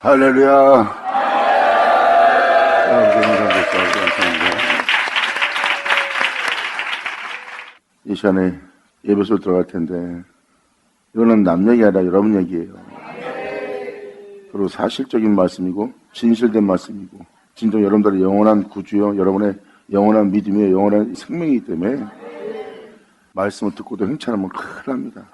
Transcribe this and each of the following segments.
할렐루야. 이 시간에 예배소로 들어갈 텐데, 이거는 남 얘기 아니라 여러분 얘기예요. 그리고 사실적인 말씀이고 진실된 말씀이고, 진짜 여러분들의 영원한 구주요, 여러분의 영원한 믿음이요, 영원한 생명이기 때문에 말씀을 듣고도 행차하면 큰일 납니다.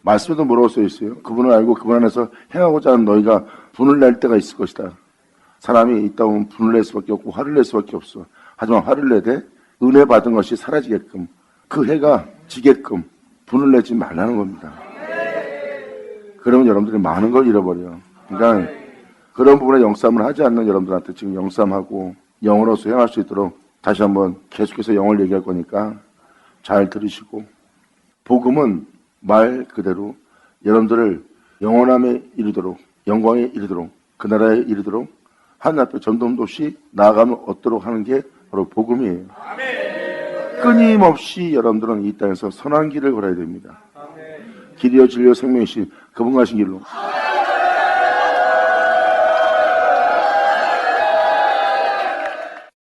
말씀에도 뭐라고 써 있어요? 그분을 알고 그분 안에서 행하고자 하는 너희가 분을 낼 때가 있을 것이다. 사람이 있다 보면 분을 낼 수밖에 없고 화를 낼 수밖에 없어. 하지만 화를 내되 은혜 받은 것이 사라지게끔, 그 해가 지게끔 분을 내지 말라는 겁니다. 그러면 여러분들이 많은 걸 잃어버려요. 그러니까 그런 부분에 영싸움을 하지 않는 여러분들한테 지금 영싸움하고 영으로 수행할 수 있도록 다시 한번 계속해서 영을 얘기할 거니까 잘 들으시고, 복음은 말 그대로 여러분들을 영원함에 이르도록, 영광에 이르도록, 그 나라에 이르도록 하나님 앞에 전도도 없이 나아가면 얻도록 하는 게 바로 복음이에요. 끊임없이 여러분들은 이 땅에서 선한 길을 걸어야 됩니다. 길이요 진리요 생명이신 그분 가신 길로.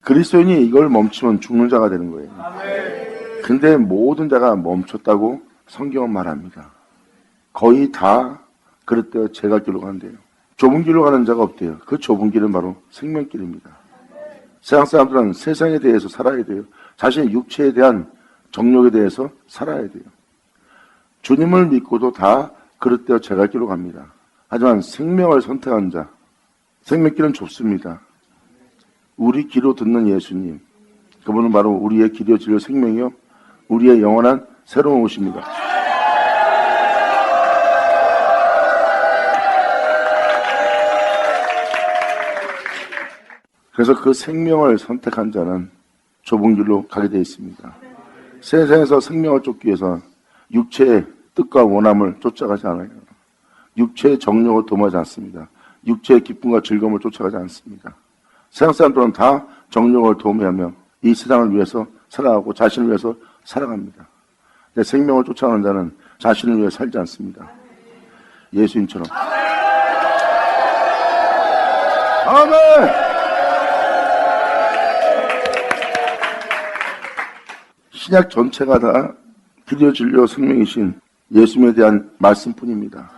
그리스도인이 이걸 멈추면 죽는 자가 되는 거예요. 근데 모든 자가 멈췄다고 성경은 말합니다. 거의 다 그릇되어 제갈 길로 간대요. 좁은 길로 가는 자가 없대요. 그 좁은 길은 바로 생명길입니다. 세상 사람들은 세상에 대해서 살아야 돼요. 자신의 육체에 대한 정욕에 대해서 살아야 돼요. 주님을 믿고도 다 그릇되어 제갈 길로 갑니다. 하지만 생명을 선택한 자, 생명길은 좁습니다. 우리 귀로 듣는 예수님, 그분은 바로 우리의 길이요 진리요 생명이요 우리의 영원한 새로운 옷입니다. 그래서 그 생명을 선택한 자는 좁은 길로 가게 되어 있습니다. 세상에서 생명을 쫓기 위해서 육체의 뜻과 원함을 쫓아가지 않아요. 육체의 정욕을 도모하지 않습니다. 육체의 기쁨과 즐거움을 쫓아가지 않습니다. 세상 사람들은 다 정욕을 도모하며 이 세상을 위해서 살아가고 자신을 위해서 살아갑니다. 근데 생명을 쫓아가는 자는 자신을 위해 살지 않습니다. 예수님처럼. 아멘! 신약 전체가 다 길이요 진리요 생명이신 예수님에 대한 말씀뿐입니다.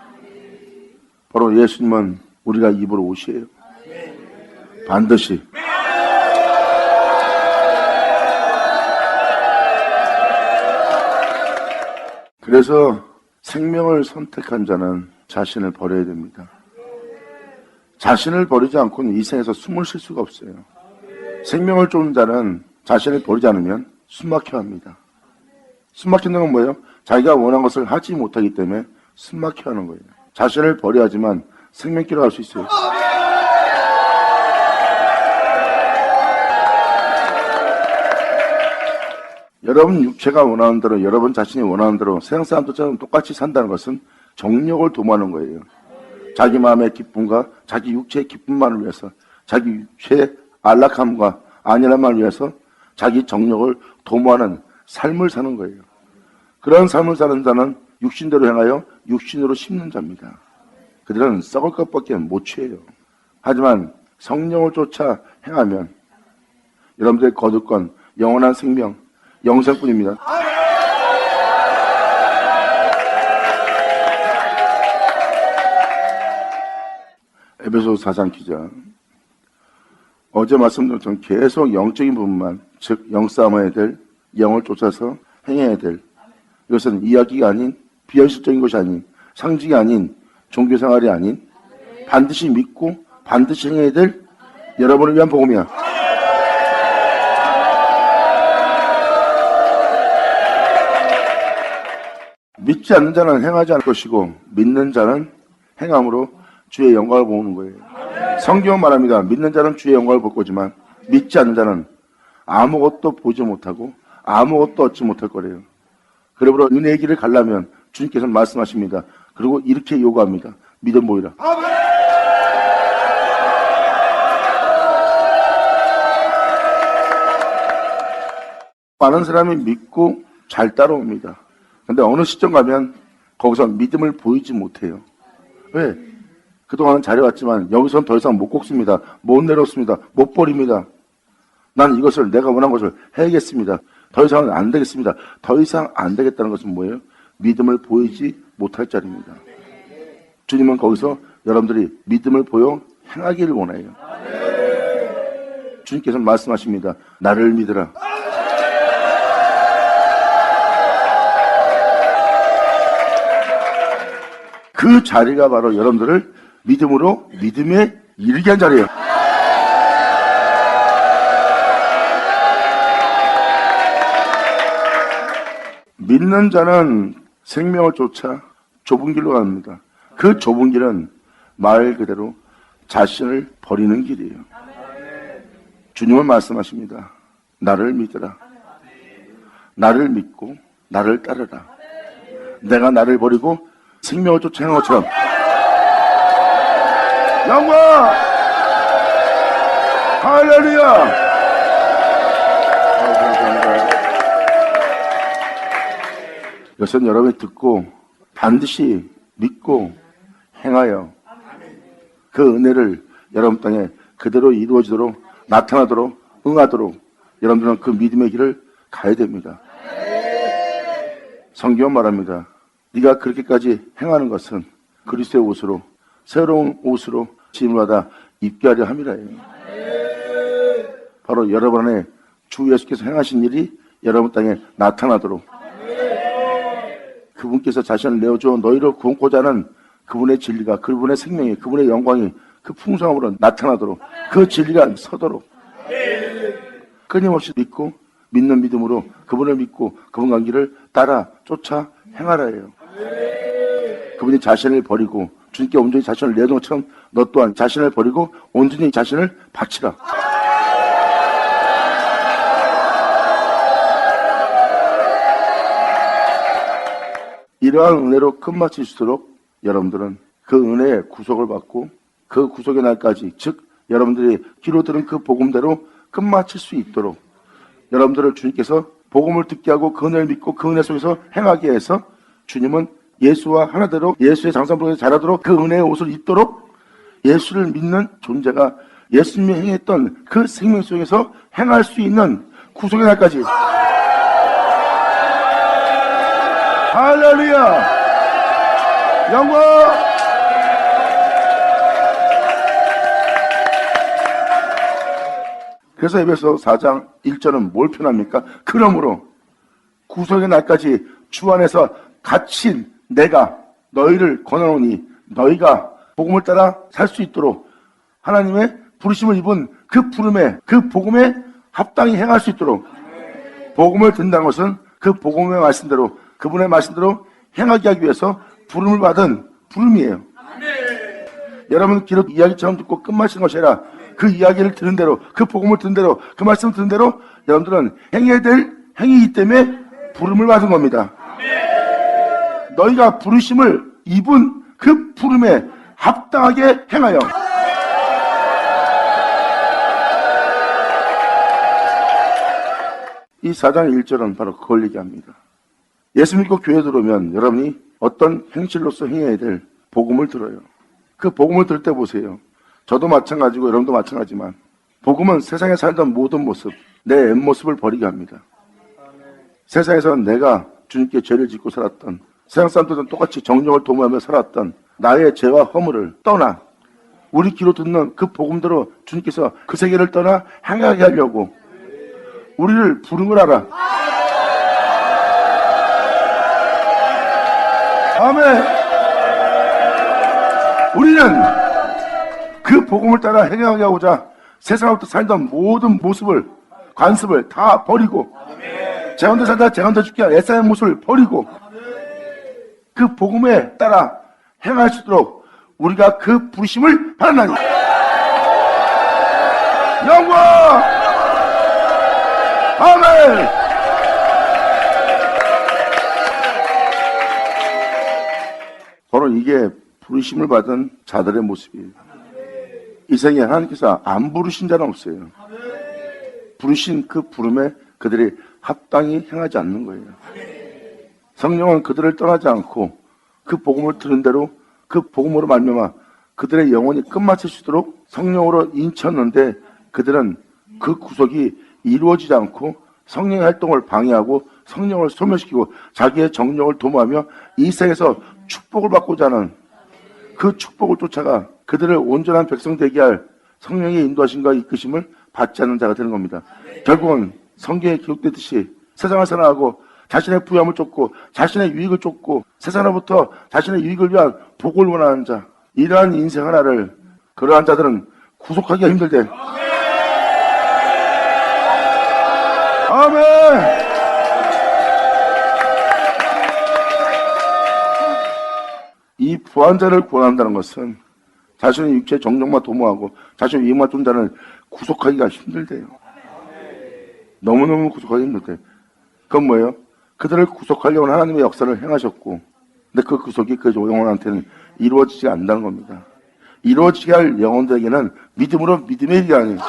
바로 예수님은 우리가 입을 옷이에요. 반드시. 그래서 생명을 선택한 자는 자신을 버려야 됩니다. 자신을 버리지 않고는 이 생에서 숨을 쉴 수가 없어요. 생명을 쫓는 자는 자신을 버리지 않으면 숨막혀 합니다. 숨막히는 건 뭐예요? 자기가 원한 것을 하지 못하기 때문에 숨막혀 하는 거예요. 자신을 버려야지만 생명길을 갈 수 있어요. 여러분 육체가 원하는 대로, 여러분 자신이 원하는 대로 세상 사람들처럼 똑같이 산다는 것은 정욕을 도모하는 거예요. 자기 마음의 기쁨과 자기 육체의 기쁨만을 위해서, 자기 육체의 안락함과 안일함을 위해서 자기 정욕을 도모하는 삶을 사는 거예요. 그런 삶을 사는 자는 육신대로 행하여 육신으로 심는 자입니다. 그들은 썩을 것밖에 못 취해요. 하지만 성령을 쫓아 행하면 여러분들이 거둘 건 영원한 생명, 영생뿐입니다. 에베소서 4장 기자. 어제 말씀드린 것처럼 계속 영적인 부분만, 즉 영싸움해야 될, 영을 쫓아서 행해야 될, 이것은 이야기가 아닌, 비현실적인 것이 아닌, 상징이 아닌, 종교생활이 아닌, 반드시 믿고 반드시 행해야 될 여러분을 위한 복음이야. 믿지 않는 자는 행하지 않을 것이고 믿는 자는 행함으로 주의 영광을 보는 거예요. 성경은 말합니다. 믿는 자는 주의 영광을 볼 거지만 믿지 않는 자는 아무것도 보지 못하고 아무것도 얻지 못할 거래요. 그러므로 은혜의 길을 가려면 주님께서는 말씀하십니다. 그리고 이렇게 요구합니다. 믿음 보이라. 많은 사람이 믿고 잘 따라옵니다. 근데 어느 시점 가면 거기서 믿음을 보이지 못해요. 왜? 그동안은 잘해왔지만 여기서는 더 이상 못 꺾습니다. 못 내려놓습니다. 못 버립니다. 난 이것을 내가 원한 것을 해야겠습니다. 더 이상은 안 되겠습니다. 더 이상 안 되겠다는 것은 뭐예요? 믿음을 보이지 못할 자리입니다. 주님은 거기서 여러분들이 믿음을 보여 행하기를 원해요. 주님께서는 말씀하십니다. 나를 믿으라. 그 자리가 바로 여러분들을 믿음으로 믿음에 이르게 한 자리예요. 믿는 자는 생명을 쫓아 좁은 길로 갑니다. 그 좁은 길은 말 그대로 자신을 버리는 길이에요. 주님은 말씀하십니다. 나를 믿으라. 나를 믿고 나를 따르라. 내가 나를 버리고 생명을 쫓아 행한 것처럼 영광! 할렐루야! 이것은 여러분이 듣고 반드시 믿고 행하여 그 은혜를 여러분 땅에 그대로 이루어지도록 나타나도록 응하도록 여러분들은 그 믿음의 길을 가야 됩니다. 성경은 말합니다. 네가 그렇게까지 행하는 것은 그리스도의 옷으로 새로운 옷으로 지음받아 입게 하려 함이라요. 바로 여러분 안에 주 예수께서 행하신 일이 여러분 땅에 나타나도록 그분께서 자신을 내어주어 너희를 구원코자 하는 그분의 진리가 그분의 생명이 그분의 영광이 그 풍성함으로 나타나도록 그 진리가 서도록 끊임없이 믿고 믿는 믿음으로 그분을 믿고 그분 관계를 따라 쫓아 행하라 해요. 그분이 자신을 버리고 주님께 온전히 자신을 내어준 것처럼 너 또한 자신을 버리고 온전히 자신을 바치라. 이러한 은혜로 끝마치시도록 여러분들은 그 은혜의 구속을 받고 그 구속의 날까지 즉 여러분들이 귀로 들은 그 복음대로 끝마칠 수 있도록 여러분들을 주님께서 복음을 듣게 하고 그 은혜를 믿고 그 은혜 속에서 행하게 해서 주님은 예수와 하나대로 예수의 장사부에서 자라도록 그 은혜의 옷을 입도록 예수를 믿는 존재가 예수님이 행했던 그 생명 속에서 행할 수 있는 구속의 날까지 할렐루야! 영광! 그래서 에베소 4장 1절은 뭘 표현합니까? 그러므로 구속의 날까지 주 안에서 갇힌 내가 너희를 권하노니 너희가 복음을 따라 살 수 있도록 하나님의 부르심을 입은 그 부름에 그 복음에 합당히 행할 수 있도록 복음을 듣는다는 것은 그 복음의 말씀대로 그분의 말씀대로 행하게 하기 위해서 부름을 받은 부름이에요. 여러분 기록 이야기처럼 듣고 끝마치는 것이 아니라 그 이야기를 들은 대로 그 복음을 들은 대로 그 말씀을 들은 대로 여러분들은 행해야 될 행위이기 때문에 부름을 받은 겁니다. 너희가 부르심을 입은 그 부름에 합당하게 행하여 이 4장 1절은 바로 그걸 얘기합니다. 예수 믿고 교회 들어오면 여러분이 어떤 행실로서 행해야 될 복음을 들어요. 그 복음을 들을 때 보세요. 저도 마찬가지고 여러분도 마찬가지지만 복음은 세상에 살던 모든 모습, 내 옛모습을 버리게 합니다. 세상에서는 내가 주님께 죄를 짓고 살았던 세상 사람들은 똑같이 정욕을 도모하며 살았던 나의 죄와 허물을 떠나 우리 귀로 듣는 그 복음대로 주님께서 그 세계를 떠나 행하게 하려고 우리를 부른 걸 알아. 아멘. 우리는 그 복음을 따라 행하게 하고자 세상으로부터 살던 모든 모습을 관습을 다 버리고 제한테 살다 제한테 죽게 할 애써의 모습을 버리고 그 복음에 따라 행할 수 있도록 우리가 그 부르심을 받았나니 영광 아멘. 바로 이게 부르심을 받은 자들의 모습이에요. 이 생에 하나님께서 안 부르신 자는 없어요. 부르신 그 부름에 그들이 합당히 행하지 않는 거예요. 성령은 그들을 떠나지 않고 그 복음을 들은 대로 그 복음으로 말미암아 그들의 영혼이 끝마칠 수 있도록 성령으로 인쳤는데 그들은 그 구속이 이루어지지 않고 성령의 활동을 방해하고 성령을 소멸시키고 자기의 정령을 도모하며 이 세상에서 축복을 받고자 하는 그 축복을 쫓아가 그들을 온전한 백성 되게 할 성령의 인도하심과 이끄심을 받지 않는 자가 되는 겁니다. 결국은 성경에 기록되듯이 세상을 사랑하고 자신의 부유함을 쫓고 자신의 유익을 쫓고 세상으로부터 자신의 유익을 위한 복을 원하는 자, 이러한 인생 하나를 그러한 자들은 구속하기가 힘들대. 아멘. 이 부한 자를 구원한다는 것은 자신의 육체의 정욕만 도모하고 자신의 위험만 쫓는 자를 구속하기가 힘들대요. 너무너무 구속하기 힘들대요. 그건 뭐예요? 그들을 구속하려고 하나님의 역사를 행하셨고 근데 그 구속이 그 영혼한테는 이루어지지 않는다는 겁니다. 이루어지게 할 영혼들에게는 믿음으로 믿음의 일이 아니에요.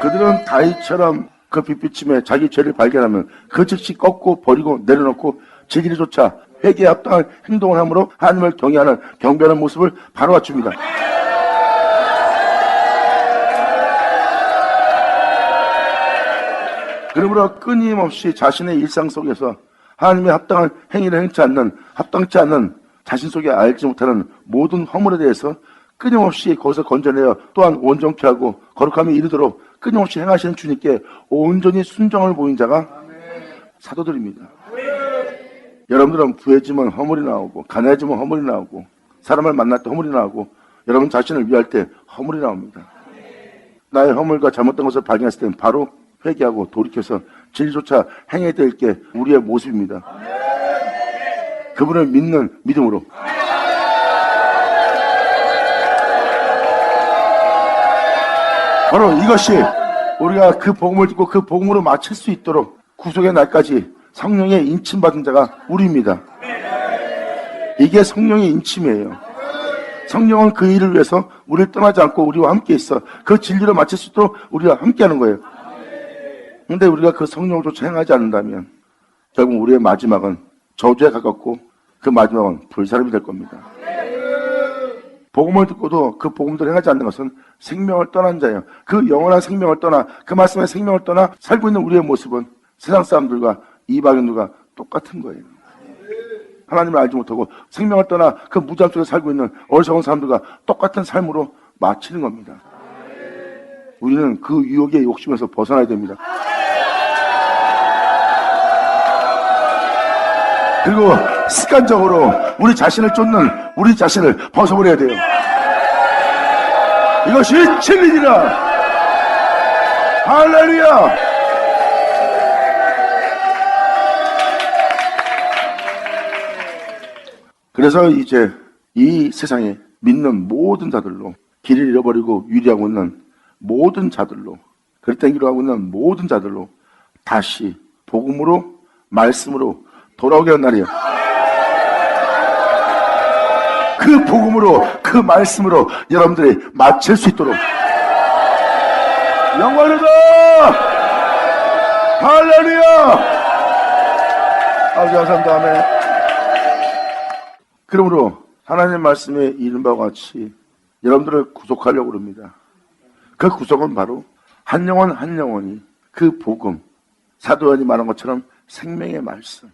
그들은 다윗처럼 그 빛비침에 자기 죄를 발견하면 그 즉시 꺾고 버리고 내려놓고 제 길에 쫓아 회개에 합당한 행동을 함으로 하나님을 경외하는 경배하는 모습을 바로 갖춥니다. 그러므로 끊임없이 자신의 일상 속에서 하나님의 합당한 행위를 행치 않는 합당치 않는 자신 속에 알지 못하는 모든 허물에 대해서 끊임없이 거기서 건져내어 또한 온전케 하고 거룩함에 이르도록 끊임없이 행하시는 주님께 온전히 순종을 보인 자가 사도들입니다. 여러분들은 부해지면 허물이 나오고 가난해지면 허물이 나오고 사람을 만날 때 허물이 나오고 여러분 자신을 위할 때 허물이 나옵니다. 나의 허물과 잘못된 것을 발견했을 때는 바로 회개하고 돌이켜서 진리조차 행해야 될 게 우리의 모습입니다. 그분을 믿는 믿음으로. 바로 이것이 우리가 그 복음을 듣고 그 복음으로 마칠 수 있도록 구속의 날까지 성령의 인침받은 자가 우리입니다. 이게 성령의 인침이에요. 성령은 그 일을 위해서 우리를 떠나지 않고 우리와 함께 있어. 그 진리로 마칠 수 있도록 우리와 함께 하는 거예요. 그런데 우리가 그 성령을 쫓아 행하지 않는다면 결국 우리의 마지막은 저주에 가깝고 그 마지막은 불사름이 될 겁니다. 복음을 듣고도 그 복음대로 행하지 않는 것은 생명을 떠난 자예요. 그 영원한 생명을 떠나 그 말씀의 생명을 떠나 살고 있는 우리의 모습은 세상 사람들과 이방인들과 똑같은 거예요. 하나님을 알지 못하고 생명을 떠나 그 무지함 속에 살고 있는 어리석은 사람들과 똑같은 삶으로 마치는 겁니다. 우리는 그 유혹의 욕심에서 벗어나야 됩니다. 그리고 습관적으로 우리 자신을 쫓는 우리 자신을 벗어버려야 돼요. 이것이 진리니라. 할렐루야. 그래서 이제 이 세상에 믿는 모든 자들로 길을 잃어버리고 유리하고 있는 모든 자들로 그릇땡기로 하고 있는 모든 자들로 다시 복음으로 말씀으로 돌아오게 한 날이에요. 그 복음으로 그 말씀으로 여러분들이 마칠 수 있도록 영광이다. 할렐루야. 아버지 감사합니다. 아멘. 그러므로 하나님의 말씀에 이른 바와 같이 여러분들을 구속하려고 합니다. 그 구속은 바로 한 영혼 한 영혼이 그 복음, 사도 요한이 말한 것처럼 생명의 말씀.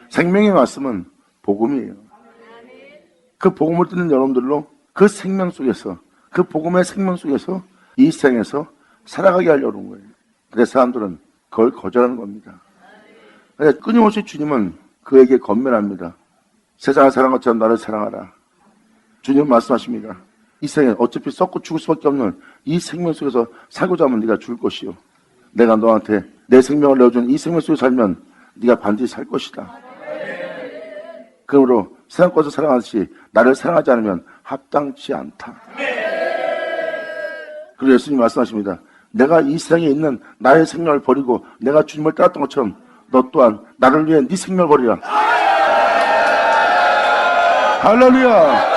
생명의 말씀은 복음이에요. 그 복음을 듣는 여러분들로 그 생명 속에서 그 복음의 생명 속에서 이 세상에서 살아가게 하려는 거예요. 근데 사람들은 그걸 거절하는 겁니다. 끊임없이 주님은 그에게 건면합니다. 세상을 사랑한 것처럼 나를 사랑하라. 주님은 말씀하십니다. 이 세상에 어차피 썩고 죽을 수밖에 없는 이 생명 속에서 살고자 하면 네가 죽을 것이요. 내가 너한테 내 생명을 내어준 이 생명 속에 살면 네가 반드시 살 것이다. 그러므로 세상 것을 사랑하듯이 나를 사랑하지 않으면 합당치 않다. 그리고 예수님이 말씀하십니다. 내가 이 세상에 있는 나의 생명을 버리고 내가 주님을 따랐던 것처럼 너 또한 나를 위해 네 생명을 버리라. 할렐루야.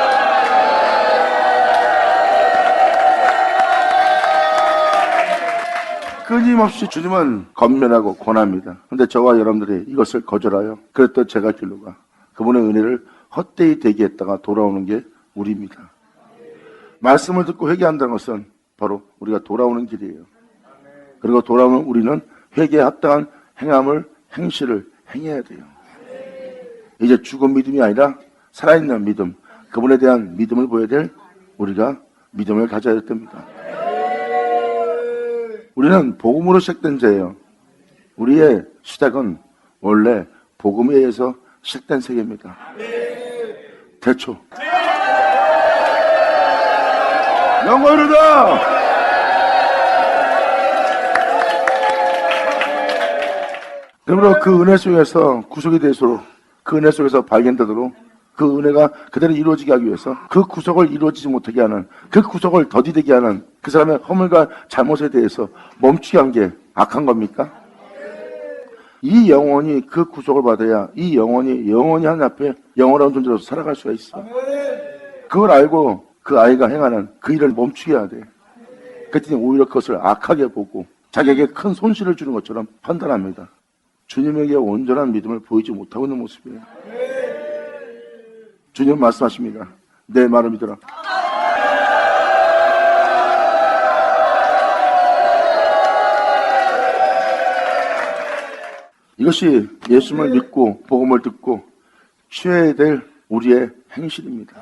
끊임없이 주님은 건면하고 권합니다. 근데 저와 여러분들이 이것을 거절하여 그랬던 제가 길로 가. 그분의 은혜를 헛되이 대기했다가 돌아오는 게 우리입니다. 말씀을 듣고 회개한다는 것은 바로 우리가 돌아오는 길이에요. 그리고 돌아오는 우리는 회개에 합당한 행실을 행해야 돼요. 이제 죽은 믿음이 아니라 살아있는 믿음, 그분에 대한 믿음을 보여야 될 우리가 믿음을 가져야 됩니다. 우리는 복음으로 시작된 자예요. 우리의 시작은 원래 복음에 의해서 시작된 세계입니다. 대초 영원하다. 그러므로 그 은혜 속에서 구속이 되도록, 그 은혜 속에서 발견되도록, 그 은혜가 그대로 이루어지게 하기 위해서 그 구속을 이루어지지 못하게 하는, 그 구속을 더디되게 하는 그 사람의 허물과 잘못에 대해서 멈추게 한 게 악한 겁니까? 이 영혼이 그 구속을 받아야 이 영혼이 하나님 앞에 영원한 존재로서 살아갈 수가 있어. 그걸 알고 그 아이가 행하는 그 일을 멈추게 해야 돼. 그랬더니 오히려 그것을 악하게 보고 자기에게 큰 손실을 주는 것처럼 판단합니다. 주님에게 온전한 믿음을 보이지 못하고 있는 모습이에요. 주님 말씀하십니다. 내 말을 믿어라. 이것이 예수님을 믿고 복음을 듣고 취해야 될 우리의 행실입니다.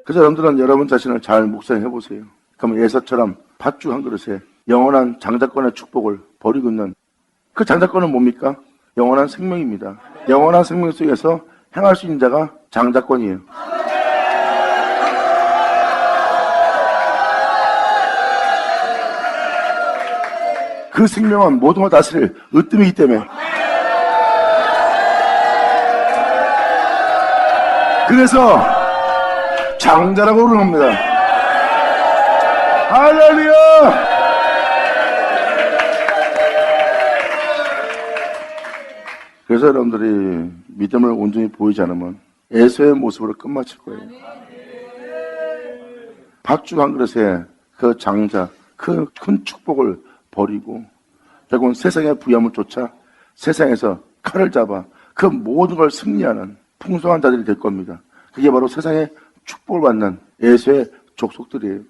그래서 여러분들은 여러분 자신을 잘 묵상해 보세요. 그러면 예서처럼 팥죽 한 그릇에 영원한 장자권의 축복을 버리고 있는 그 장자권은 뭡니까? 영원한 생명입니다. 영원한 생명 속에서 행할 수 있는 자가 장자권이에요. 그 생명은 모든 걸 다스릴 으뜸이기 때문에, 그래서 장자라고 부르는 겁니다. 할렐루야! 그래서 여러분들이 믿음을 온전히 보이지 않으면 에서의 모습으로 끝마칠 거예요. 팥죽 한 그릇에 그 장자, 그 큰 축복을 버리고 결국은 세상의 부여함을 쫓아 세상에서 칼을 잡아 그 모든 걸 승리하는 풍성한 자들이 될 겁니다. 그게 바로 세상의 축복을 받는 에서의 족속들이에요.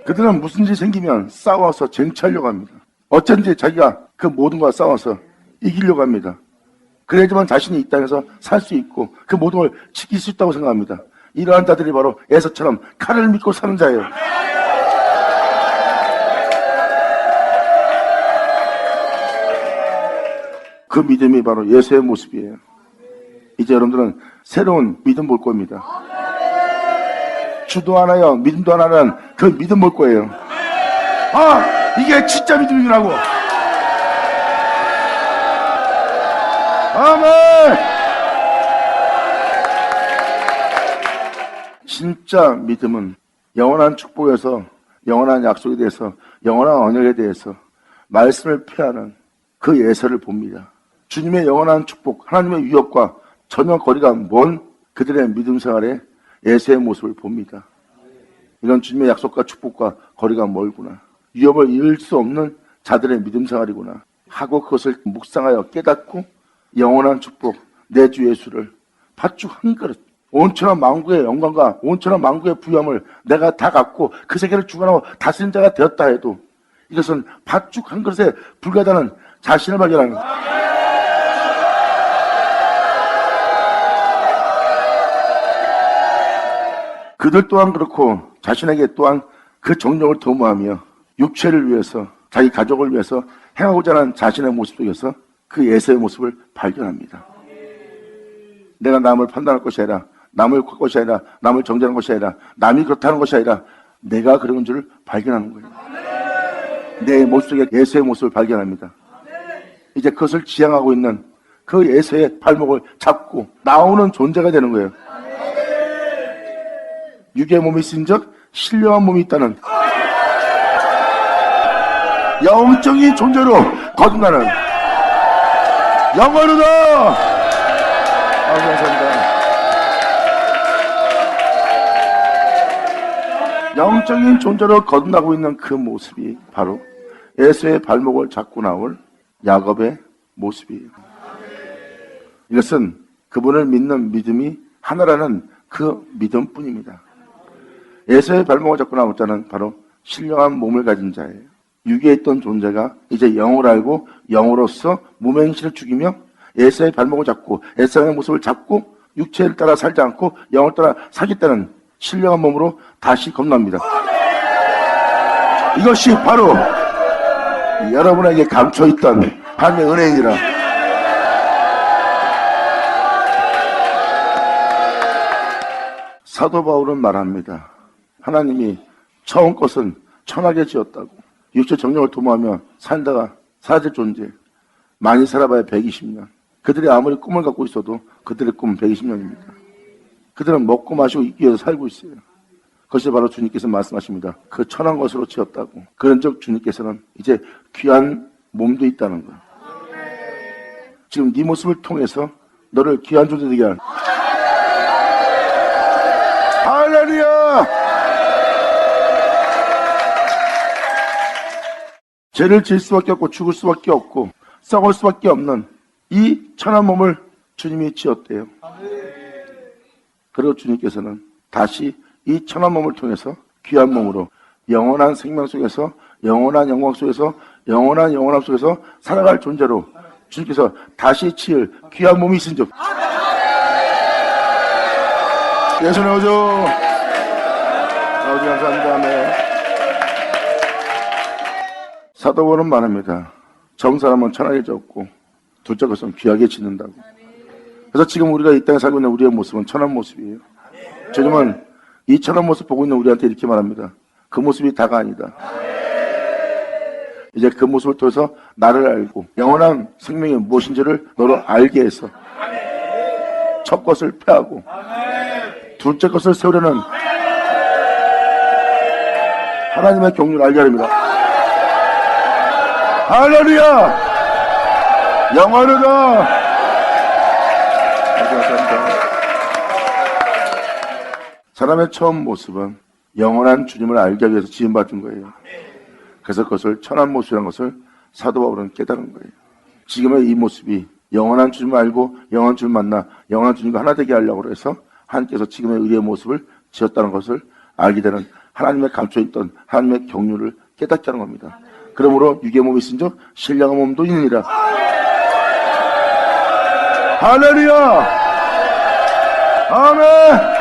그들은 무슨 일이 생기면 싸워서 쟁취하려고 합니다. 어쩐지 자기가 그 모든 것과 싸워서 이기려고 합니다. 그래야지만 자신이 이 땅에서 살 수 있고 그 모든 걸 지킬 수 있다고 생각합니다. 이러한 자들이 바로 에서처럼 칼을 믿고 사는 자예요. 그 믿음이 바로 예수의 모습이에요. 이제 여러분들은 새로운 믿음 볼 겁니다. 주도 하나요, 믿음도 하나는 그 믿음 볼 거예요. 아, 이게 진짜 믿음이라고. 아멘. 진짜 믿음은 영원한 축복에서, 영원한 약속에 대해서, 영원한 언약에 대해서 말씀을 폐하는 그 예서를 봅니다. 주님의 영원한 축복, 하나님의 위협과 전혀 거리가 먼 그들의 믿음 생활에 예수의 모습을 봅니다. 이건 주님의 약속과 축복과 거리가 멀구나. 위협을 이을 수 없는 자들의 믿음 생활이구나 하고 그것을 묵상하여 깨닫고 영원한 축복, 내 주 예수를 팥죽 한 그릇, 온천한 만국의 영광과 온천한 만국의 부여함을 내가 다 갖고 그 세계를 주관하고 다스린 자가 되었다 해도 이것은 팥죽 한 그릇에 불과하다는 자신을 발견하는 거예요. 그들 또한 그렇고 자신에게 또한 그 정력을 도모하며 육체를 위해서, 자기 가족을 위해서 행하고자 하는 자신의 모습 속에서 그 예수의 모습을 발견합니다. 내가 남을 판단할 것이 아니라, 남을 할 것이 아니라, 남을 정죄하는 것이 아니라, 남이 그렇다는 것이 아니라 내가 그런 줄 발견하는 거예요. 내 모습 속에 예수의 모습을 발견합니다. 이제 그것을 지향하고 있는 그 예수의 발목을 잡고 나오는 존재가 되는 거예요. 육의 몸이 있은즉 신령한 몸이 있다는 영적인 존재로 거듭나는 영원하다. 감사합니다. 영적인 존재로 거듭나고 있는 그 모습이 바로 예수의 발목을 잡고 나올 야곱의 모습이에요. 이것은 그분을 믿는 믿음이 하나라는 그 믿음뿐입니다. 예수의 발목을 잡고 나올 자는 바로 신령한 몸을 가진 자예요. 육에 있던 존재가 이제 영을 알고 영으로서 무맹신을 죽이며 예수의 발목을 잡고 예수의 모습을 잡고 육체를 따라 살지 않고 영을 따라 살겠다는 신령한 몸으로 다시 건너갑니다. 이것이 바로 여러분에게 감춰있던 하나님의 은혜이니라. 사도 바울은 말합니다. 하나님이 처음 것은 천하게 지었다고. 육체 정령을 도모하며 살다가 사라질 존재. 많이 살아봐야 120년. 그들이 아무리 꿈을 갖고 있어도 그들의 꿈은 120년입니다. 그들은 먹고 마시고 있기 위해서 살고 있어요. 그것이 바로 주님께서 말씀하십니다. 그 천한 것으로 지었다고. 그런즉 주님께서는 이제 귀한 몸도 있다는 거예요. 지금 네 모습을 통해서 너를 귀한 존재 되게 할. 할렐루야! 죄를 지을 수밖에 없고 죽을 수밖에 없고 썩을 수밖에 없는 이 천한 몸을 주님이 지었대요. 그리고 주님께서는 다시 이 천한 몸을 통해서 귀한 몸으로 영원한 생명 속에서 영원한 영광 속에서 영원한 영원함 속에서 살아갈 존재로 주님께서 다시 지을 귀한 몸이 있은즉 예수님 오죠. 아버지 감사합니다. 아멘. 사도 바울은 말합니다. 정 사람은 천하게 졌고 둘째 것은 귀하게 짓는다고. 그래서 지금 우리가 이 땅에 살고 있는 우리의 모습은 천한 모습이에요. 주님은 이 천한 모습 보고 있는 우리한테 이렇게 말합니다. 그 모습이 다가 아니다. 이제 그 모습을 통해서 나를 알고 영원한 생명이 무엇인지를 너로 알게 해서 첫 것을 폐하고 둘째 것을 세우려는 하나님의 경륜을 알게 합니다. 할렐루야! 영원하다! 사람의 처음 모습은 영원한 주님을 알기 위해서 지음받은 거예요. 그래서 그것을 천한 모습이라는 것을 사도 바울은 깨달은 거예요. 지금의 이 모습이 영원한 주님을 알고 영원한 주님을 만나 영원한 주님과 하나 되게 하려고 해서 하나님께서 지금의 우리의 모습을 지었다는 것을 알게 되는 하나님의 감춰있던 하나님의 경륜을 깨닫게 하는 겁니다. 그러므로 육의 몸이 있은즉 신령한 몸도 있느니라. 할렐루야! 아멘!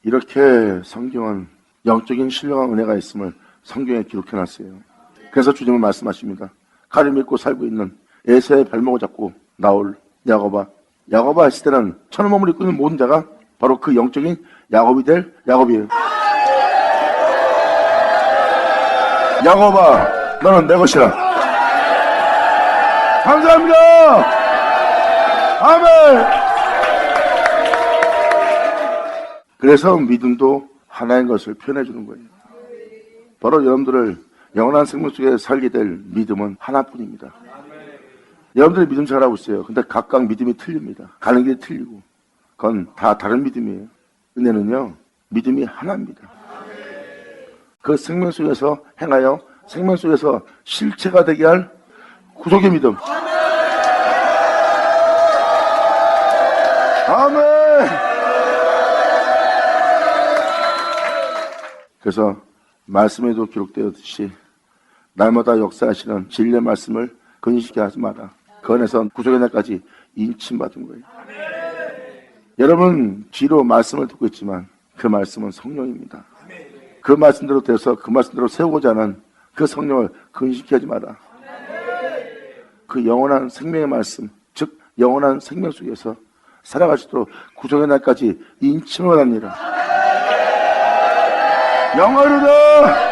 이렇게 성경은 영적인 신령한 은혜가 있음을 성경에 기록해놨어요. 그래서 주님은 말씀하십니다. 가를 믿고 살고 있는 에서의 발목을 잡고 나올 야곱아. 야곱아 했을 때는 천한 몸을 입고 있는 모든 자가 바로 그 영적인 야곱이 될 야곱이에요. 야곱아, 너는 내 것이라. 감사합니다. 아멘. 그래서 믿음도 하나인 것을 표현해 주는 거예요. 바로 여러분들을 영원한 생명 속에 살게 될 믿음은 하나뿐입니다. 여러분들이 믿음 잘하고 있어요. 근데 각각 믿음이 틀립니다. 가는 길이 틀리고 그건 다 다른 믿음이에요. 은혜는요, 믿음이 하나입니다. 그 생명 속에서 행하여 생명 속에서 실체가 되게 할 구속의 믿음. 아멘. 그래서 말씀에도 기록되었듯이 날마다 역사하시는 진리의 말씀을 근심케 하지 마라. 그 안에서 구속의 날까지 인침받은 거예요. 여러분 뒤로 말씀을 듣고 있지만 그 말씀은 성령입니다. 그 말씀대로 돼서 그 말씀대로 세우고자 하는 그 성령을 근심케 하지 마라. 그 영원한 생명의 말씀, 즉 영원한 생명 속에서 살아가시도록 구속의 날까지 인침을 받느니라. 영원하다.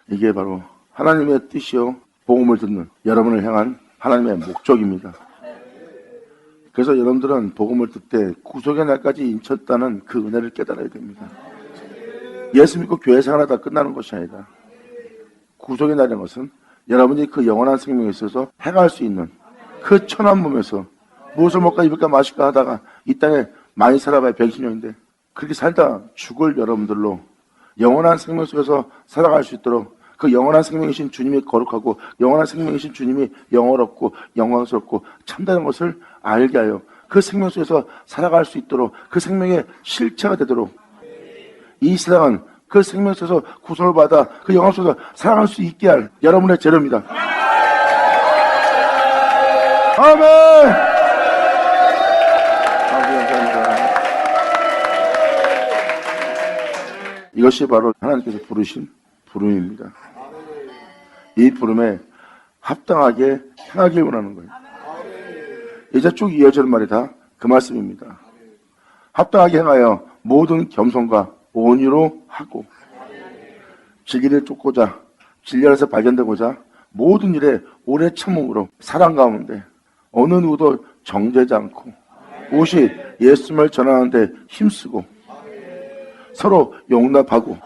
이게 바로 하나님의 뜻이요 복음을 듣는 여러분을 향한 하나님의 목적입니다. 그래서 여러분들은 복음을 듣되 구속의 날까지 인쳤다는 그 은혜를 깨달아야 됩니다. 예수 믿고 교회 생활하다 끝나는 것이 아니다. 구속의 날이라는 것은 여러분이 그 영원한 생명에 있어서 행할 수 있는 그 천한 몸에서 무엇을 먹까 입을까 마실까 하다가 이 땅에 많이 살아봐야 120년인데 그렇게 살다 죽을 여러분들로 영원한 생명 속에서 살아갈 수 있도록 그 영원한 생명이신 주님이 거룩하고 영원한 생명이신 주님이 영원롭고 영광스럽고 참다는 것을 알게 하여 그 생명 속에서 살아갈 수 있도록 그 생명의 실체가 되도록 이 세상은 그 생명 속에서 구속을 받아 그 영광 속에서 살아갈 수 있게 할 여러분의 재료입니다. 아멘. 감사합니다. 이것이 바로 하나님께서 부르신 부름입니다. 이 부름에 합당하게 행하길 원하는 거예요. 이제 쭉 이어지는 말이 다 그 말씀입니다. 합당하게 행하여 모든 겸손과 온유로 하고 진리를 쫓고자 진리 안에서 발견되고자 모든 일에 오래 참음으로 사랑 가운데 어느 누구도 정죄지 않고 오직 예수님을 전하는데 힘쓰고 서로 용납하고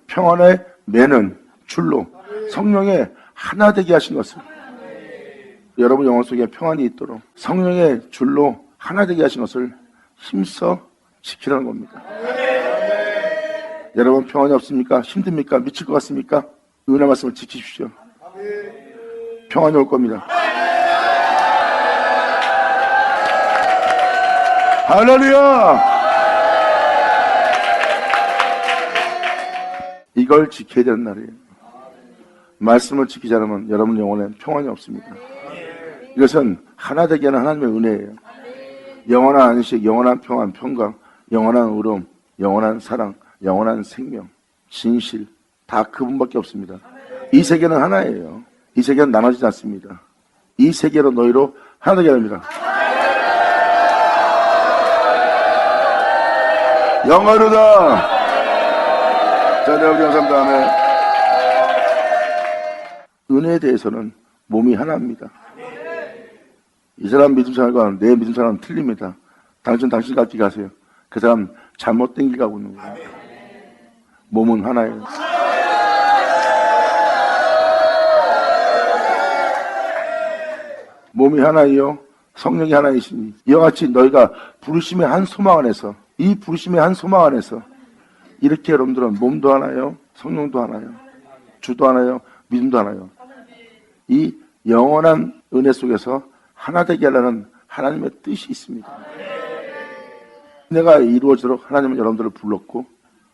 평안의 매는 줄로 성령의 하나 되게 하신 것을 여러분 영혼 속에 평안이 있도록 성령의 줄로 하나 되게 하신 것을 힘써 지키라는 겁니다. 여러분 평안이 없습니까? 힘듭니까? 미칠 것 같습니까? 은혜 말씀을 지키십시오. 평안이 올 겁니다. 할렐루야! 이걸 지켜야 되는 날이에요. 말씀을 지키지 않으면 여러분 영혼에 평안이 없습니다. 이것은 하나 되게 하는 하나님의 은혜예요. 영원한 안식, 영원한 평안, 평강, 영원한 의로움, 영원한 사랑, 영원한 생명, 진실 다 그분밖에 없습니다. 이 세계는 하나예요. 이 세계는 나눠지지 않습니다. 이 세계로 너희로 하나 되게 합니다. 영화로다. 자, 네, 우리 감사합니다. 아멘. 은혜에 대해서는 몸이 하나입니다. 이 사람 믿음 생활과 내 믿음 생활은 틀립니다. 당신 갈 길 가세요. 그 사람 잘못된 길 가고 있는 거예요. 몸은 하나예요. 몸이 하나이요 성령이 하나이시니 이와 같이 너희가 부르심의 한 소망 안에서 이 부르심의 한 소망 안에서 이렇게 여러분들은 몸도 하나요 성령도 하나요 주도 하나요 믿음도 하나요 이 영원한 은혜 속에서 하나 되게 하려는 하나님의 뜻이 있습니다. 내가 이루어지도록 하나님은 여러분들을 불렀고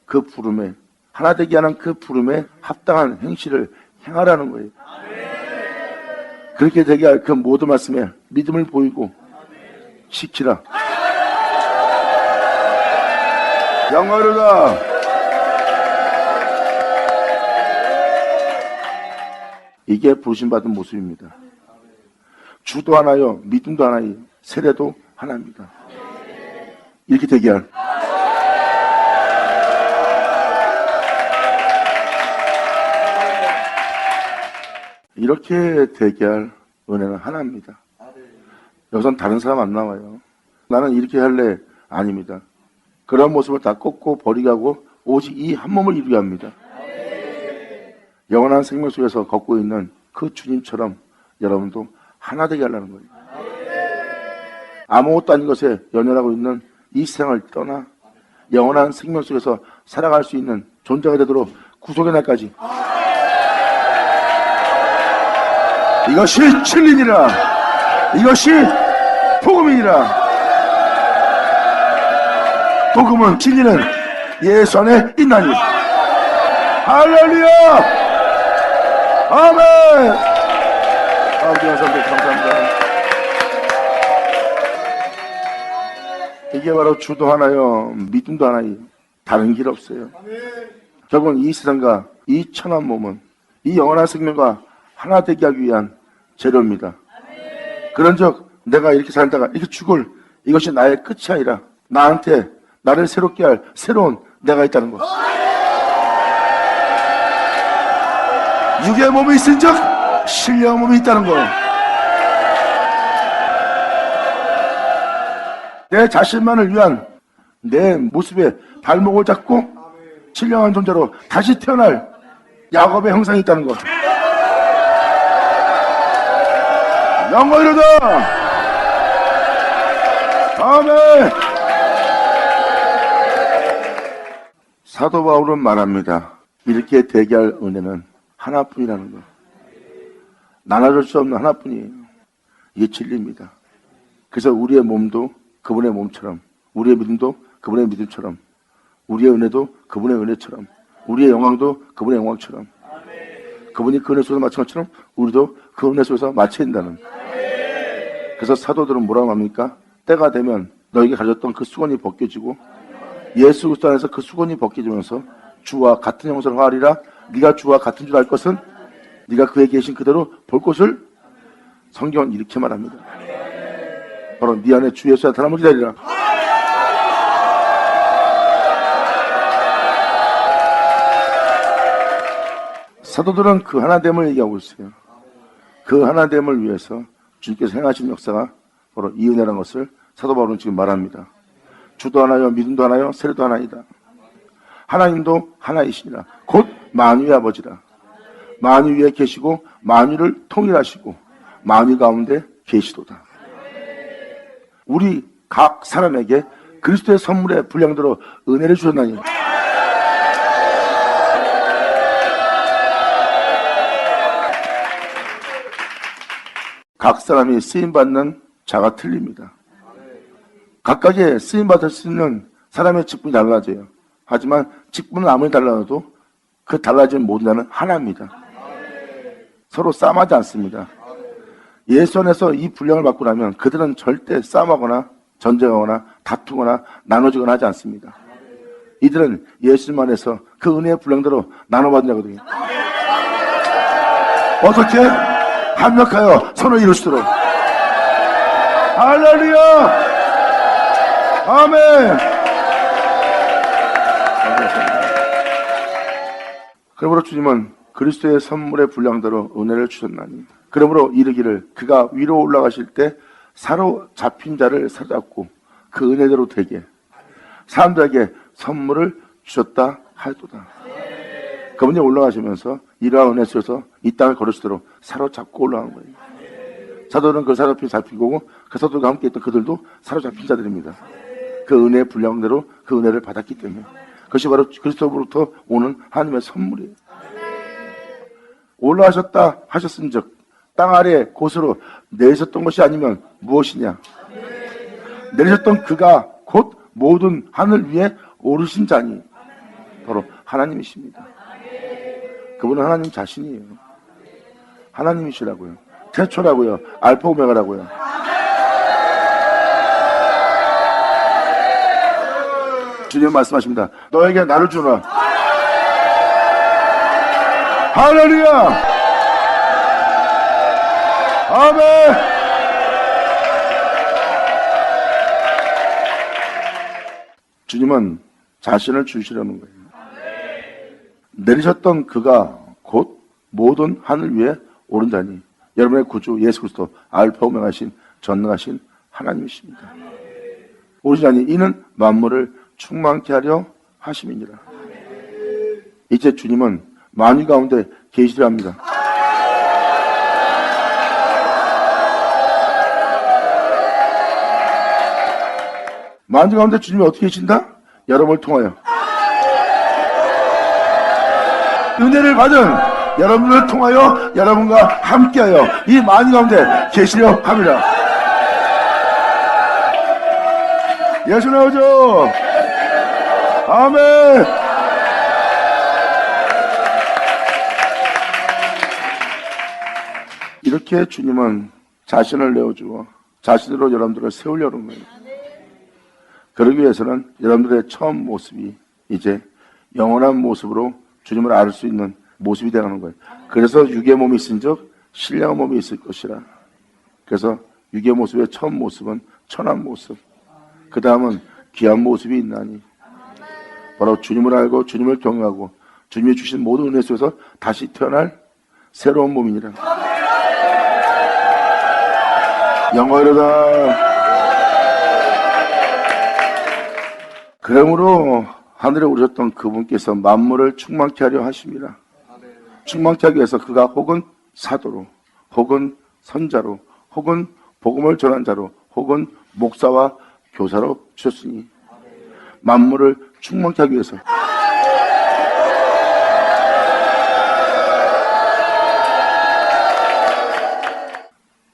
그 부름에 하나 되게 하는 그 부름에 합당한 행실을 행하라는 거예요. 그렇게 되게 할 그 모든 말씀에 믿음을 보이고 지키라. 영광으로다. 이게 부르심받은 모습입니다. 주도 하나요 믿음도 하나요 세례도 하나입니다. 이렇게 되게 할 이렇게 되게 할 은혜는 하나입니다. 여기선 다른 사람 안 나와요. 나는 이렇게 할래 아닙니다. 그런 모습을 다 꺾고 버리게 하고 오직 이 한 몸을 이루게 합니다. 영원한 생명 속에서 걷고 있는 그 주님처럼 여러분도 하나 되게 하려는 거예요. 아무것도 아닌 것에 연연하고 있는 이 세상을 떠나 영원한 생명 속에서 살아갈 수 있는 존재가 되도록 구속의 날까지 이것이 진리니라. 이것이 복음이니라. 복음은 진리는 예수 안에 있나니. 할렐루야. 아멘. 아버지 감사합니다. 이게 바로 주도 하나요 믿음도 하나요 다른 길 없어요. 결국은 이 세상과 이 천한 몸은 이 영원한 생명과 하나 되게 하기 위한 재료입니다. 그런즉 내가 이렇게 살다가 이렇게 죽을 이것이 나의 끝이 아니라 나한테 나를 새롭게 할 새로운 내가 있다는 것. 육의 몸이 있은즉 신령한 몸이 있다는 것. 내 자신만을 위한 내 모습에 발목을 잡고 신령한 존재로 다시 태어날 야곱의 형상이 있다는 것. 영광이로다. 아멘. 사도 바울은 말합니다. 이렇게 대개할 은혜는 하나뿐이라는 것. 나눠줄 수 없는 하나뿐이에요. 이게 진리입니다. 그래서 우리의 몸도 그분의 몸처럼, 우리의 믿음도 그분의 믿음처럼, 우리의 은혜도 그분의 은혜처럼, 우리의 영광도 그분의 영광처럼, 그분이 그 은혜 속에서 마친 것처럼 우리도 그 은혜 속에서 마쳐야 된다는. 그래서 사도들은 뭐라고 합니까? 때가 되면 너에게 가졌던 그 수건이 벗겨지고 예수 그리스도 안에서 그 수건이 벗겨지면서 주와 같은 형상을 하리라. 네가 주와 같은 줄 알 것은 네가 그에 계신 그대로 볼 것을. 성경은 이렇게 말합니다. 바로 네 안에 주 예수의 나타남을 기다리라. 사도들은 그 하나됨을 얘기하고 있어요. 그 하나됨을 위해서 주님께서 행하신 역사가 바로 이 은혜라는 것을 사도 바울은 지금 말합니다. 주도 하나요, 믿음도 하나요, 세례도 하나이다. 하나님도 하나이시니라. 곧 만유의 아버지라. 만유 위에 계시고 만유를 통일하시고 만유 가운데 계시도다. 우리 각 사람에게 그리스도의 선물의 분량대로 은혜를 주셨나니 각 사람이 쓰임받는 자가 틀립니다. 각각의 쓰임받을 수 있는 사람의 직분이 달라져요. 하지만 직분은 아무리 달라도 그 달라진 모든 자는 하나입니다. 서로 싸움하지 않습니다. 예수 안에서 이 분량을 받고 나면 그들은 절대 싸움하거나 전쟁하거나 다투거나 나눠지거나 하지 않습니다. 이들은 예수님 안에서 그 은혜의 분량대로 나눠받은 자거든요. 어떻게? 합력하여 선을 이루시도록. 할렐루야! 아멘! 그러므로 주님은 그리스도의 선물의 분량대로 은혜를 주셨나니 그러므로 이르기를 그가 위로 올라가실 때 사로잡힌 자를 사로잡고 그 은혜대로 되게 사람들에게 선물을 주셨다 하였도다. 그분이 올라가시면서 이러한 은혜 속에서 이 땅을 걸으시도록 사로잡고 올라간 거예요. 사도는 그걸 사로잡힌 잡히고 그 사도가 함께 있던 그들도 사로잡힌 자들입니다. 그 은혜의 분량대로 그 은혜를 받았기 때문에 그것이 바로 그리스도로부터 오는 하나님의 선물이에요. 올라가셨다 하셨은즉 땅 아래 곳으로 내리셨던 것이 아니면 무엇이냐? 내리셨던 그가 곧 모든 하늘 위에 오르신 자니 바로 하나님이십니다. 그분은 하나님 자신이에요. 하나님이시라고요. 태초라고요. 알파 오메가라고요. 주님 말씀하십니다. 너에게 나를 주라. 할렐루야! 아멘! 주님은 자신을 주시려는 거예요. 내리셨던 그가 곧 모든 하늘 위에 오른 자니 여러분의 구주 예수 그리스도 알파 오메가신 전능하신 하나님이십니다. 오르신 자니 이는 만물을 충만케 하려 하심이니라. 이제 주님은 만유 가운데 계시려 합니다. 만유 가운데 주님이 어떻게 계신다? 여러분을 통하여 은혜를 받은 여러분을 통하여 여러분과 함께하여 이 만유 가운데 계시려 합니다. 예수 나오죠. 아멘. 이렇게 주님은 자신을 내어주어 자신으로 여러분들을 세우려는 거예요. 그러기 위해서는 여러분들의 처음 모습이 이제 영원한 모습으로 주님을 알 수 있는 모습이 되는 거예요. 그래서 육의 몸이 있은즉 신령한 몸이 있을 것이라. 그래서 육의 모습의 처음 모습은 천한 모습, 그 다음은 귀한 모습이 있나니 바로 주님을 알고 주님을 경외하고 주님이 주신 모든 은혜 속에서 다시 태어날 새로운 몸이니라. 영광이로다. 그러므로 하늘에 오르셨던 그분께서 만물을 충만케 하려 하심이라. 충만케 하기 위해서 그가 혹은 사도로, 혹은 선자로, 혹은 복음을 전한 자로, 혹은 목사와 교사로 주셨으니 만물을 충만케 하기 위해서.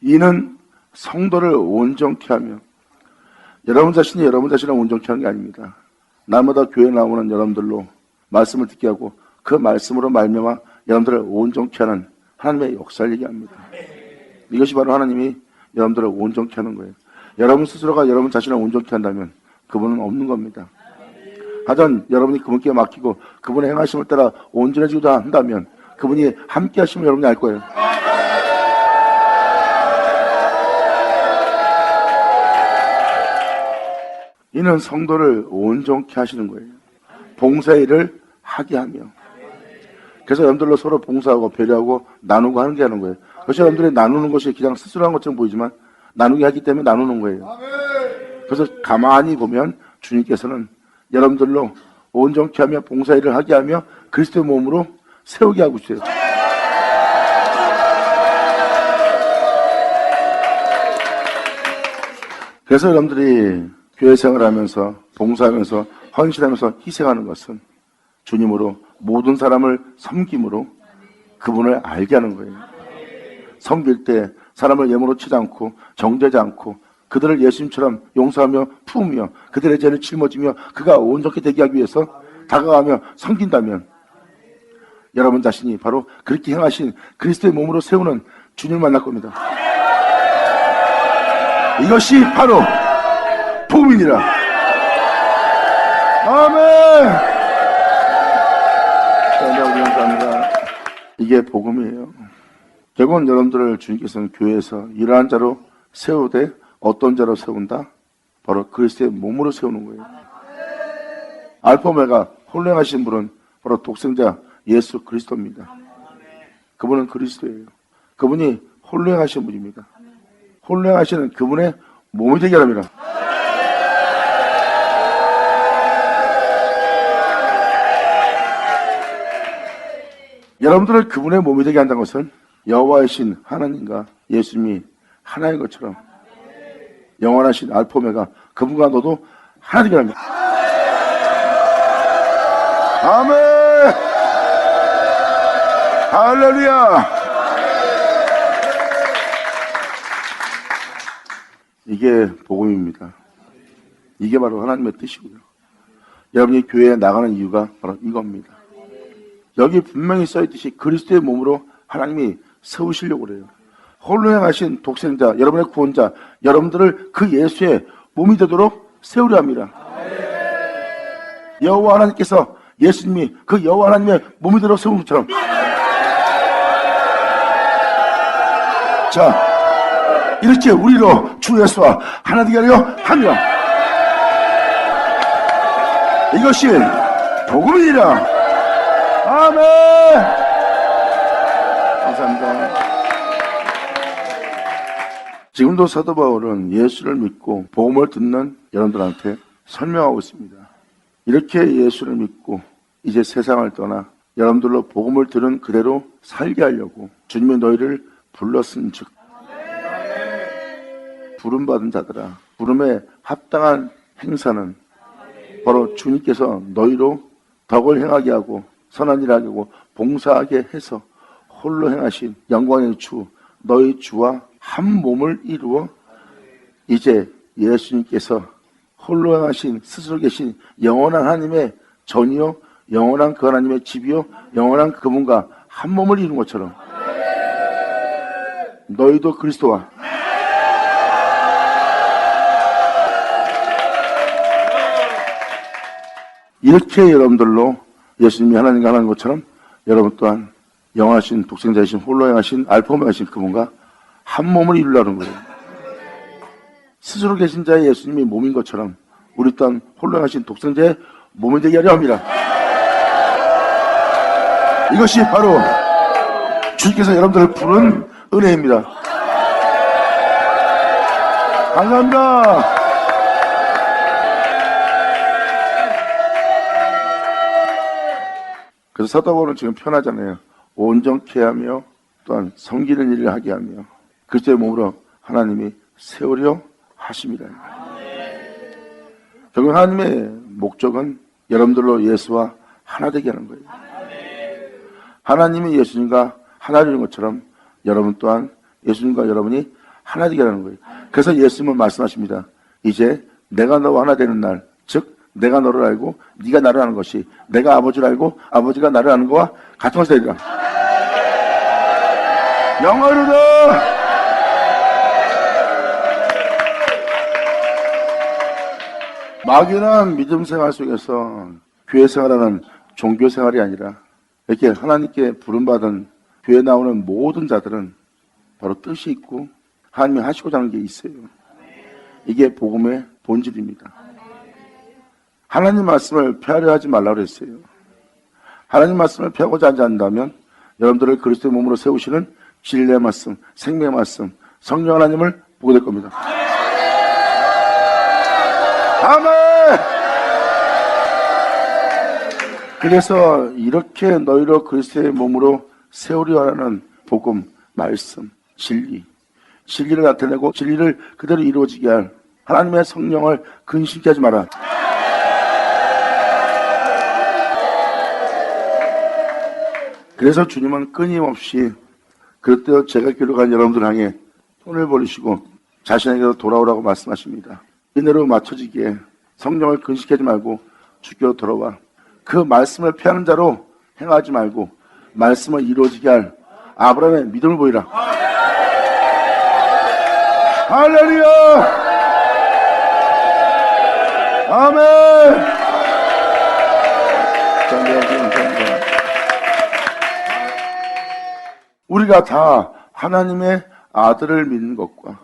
이는 성도를 온전케 하며, 여러분 자신이 여러분 자신을 온전케 하는 게 아닙니다. 날마다 교회에 나오는 여러분들로 말씀을 듣게 하고 그 말씀으로 말미암아 여러분들을 온전케 하는 하나님의 역사를 얘기합니다. 이것이 바로 하나님이 여러분들을 온전케 하는 거예요. 여러분 스스로가 여러분 자신을 온전케 한다면 그분은 없는 겁니다. 하여튼 여러분이 그분께 맡기고 그분의 행하심을 따라 온전해지고자 한다면 그분이 함께 하심을 여러분이 알 거예요. 이는 성도를 온전케 하시는 거예요. 봉사일을 하게 하며. 그래서 여러분들로 서로 봉사하고 배려하고 나누고 하는 게 하는 거예요. 그래서 여러분들이 나누는 것이 그냥 스스로 한 것처럼 보이지만 나누게 하기 때문에 나누는 거예요. 그래서 가만히 보면 주님께서는 여러분들로 온전케 하며 봉사일을 하게 하며 그리스도의 몸으로 세우게 하고 있어요. 그래서 여러분들이 교회 생활하면서 봉사하면서 헌신하면서 희생하는 것은 주님으로 모든 사람을 섬김으로 그분을 알게 하는 거예요. 섬길 때 사람을 예물로 치지 않고 정죄하지 않고 그들을 예수님처럼 용서하며 품으며 그들의 죄를 짊어지며 그가 온전히 되게 하기 위해서 다가가며 섬긴다면 여러분 자신이 바로 그렇게 행하신 그리스도의 몸으로 세우는 주님을 만날 겁니다. 이것이 바로 복음이니라. 아멘. 감사합니다. 이게 복음이에요. 결국은 여러분들을 주님께서는 교회에서 이러한 자로 세우되 어떤 자로 세운다? 바로 그리스도의 몸으로 세우는 거예요. 알파 오메가 홀령하신 분은 바로 독생자 예수 그리스도입니다. 그분은 그리스도예요. 그분이 홀령하신 분입니다. 홀령하시는 그분의 몸이 되게 합니다. 여러분들을 그분의 몸이 되게 한다는 것은 여호와이신 하나님과 예수님이 하나인 것처럼 영원하신 알파 오메가 그분과 너도 하나 되게 합니다. 아멘. 할렐루야. 이게 복음입니다. 이게 바로 하나님의 뜻이고요. 여러분이 교회에 나가는 이유가 바로 이겁니다. 여기 분명히 써있듯이 그리스도의 몸으로 하나님이 세우시려고 그래요. 홀로 행하신 독생자, 여러분의 구원자, 여러분들을 그 예수의 몸이 되도록 세우려 합니다. 여호와 하나님께서 예수님이 그 여호와 하나님의 몸이 되도록 세운 것처럼 자, 이렇게 우리로 주 예수와 하나 되게 하려 합니다. 이것이 복음이니라. 아멘. 감사합니다. 지금도 사도 바울은 예수를 믿고 복음을 듣는 여러분들한테 설명하고 있습니다. 이렇게 예수를 믿고 이제 세상을 떠나 여러분들로 복음을 들은 그대로 살게 하려고 주님이 너희를 불렀은즉 부름받은 자들아, 부름에 합당한 행사는 바로 주님께서 너희로 덕을 행하게 하고 선한 일을 하게 하고 봉사하게 해서 홀로 행하신 영광의 주 너희 주와 한 몸을 이루어 이제 예수님께서 홀로 행하신 스스로 계신 영원한 하나님의 전이요 영원한 그 하나님의 집이요 영원한 그분과 한 몸을 이룬 것처럼 너희도 그리스도와 이렇게 여러분들로 예수님이 하나님과 하나인 것처럼 여러분 또한 영원하신 독생자이신 홀로 행하신 알파 오메가이신 그분과 한 몸을 이루려는 거예요. 스스로 계신 자의 예수님이 몸인 것처럼 우리 또한 홀로 행하신 독생자의 몸이 되게 하려 합니다. 이것이 바로 주님께서 여러분들을 부른 은혜입니다. 감사합니다. 그래서 사도 바울은 지금 편하잖아요. 온전케 하며 또한 섬기는 일을 하게 하며 그리스도의 몸으로 하나님이 세우려 하심이라. 결국 하나님의 목적은 여러분들로 예수와 하나 되게 하는 거예요. 하나님이 예수님과 하나 되는 것처럼 여러분 또한 예수님과 여러분이 하나 되게 하는 거예요. 그래서 예수님은 말씀하십니다. 이제 내가 너와 하나 되는 날, 즉 내가 너를 알고 네가 나를 아는 것이 내가 아버지를 알고 아버지가 나를 아는 것과 같은 것이 되리라. 영어로다. 막연한 믿음 생활 속에서 교회 생활하는 종교 생활이 아니라 이렇게 하나님께 부름받은 교회에 나오는 모든 자들은 바로 뜻이 있고 하나님이 하시고자 하는 게 있어요. 이게 복음의 본질입니다. 하나님 말씀을 폐하려 하지 말라고 그랬어요. 하나님 말씀을 폐하고자 하지 않는다면 여러분들을 그리스도의 몸으로 세우시는 진리의 말씀, 생명의 말씀, 성령 하나님을 보게 될 겁니다. 아멘! 그래서 이렇게 너희로 그리스도의 몸으로 세우려 하는 복음, 말씀, 진리를 나타내고 진리를 그대로 이루어지게 할 하나님의 성령을 근심케 하지 마라. 그래서 주님은 끊임없이 그때 제가 기록한 여러분들 향해 손을 벌리시고 자신에게로 돌아오라고 말씀하십니다. 은혜로 맞춰지기에 성령을 근심하지 말고 주께로 돌아와 그 말씀을 피하는 자로 행하지 말고 말씀을 이루어지게 할 아브라함의 믿음을 보이라. 할렐루야! 아멘! 우리가 다 하나님의 아들을 믿는 것과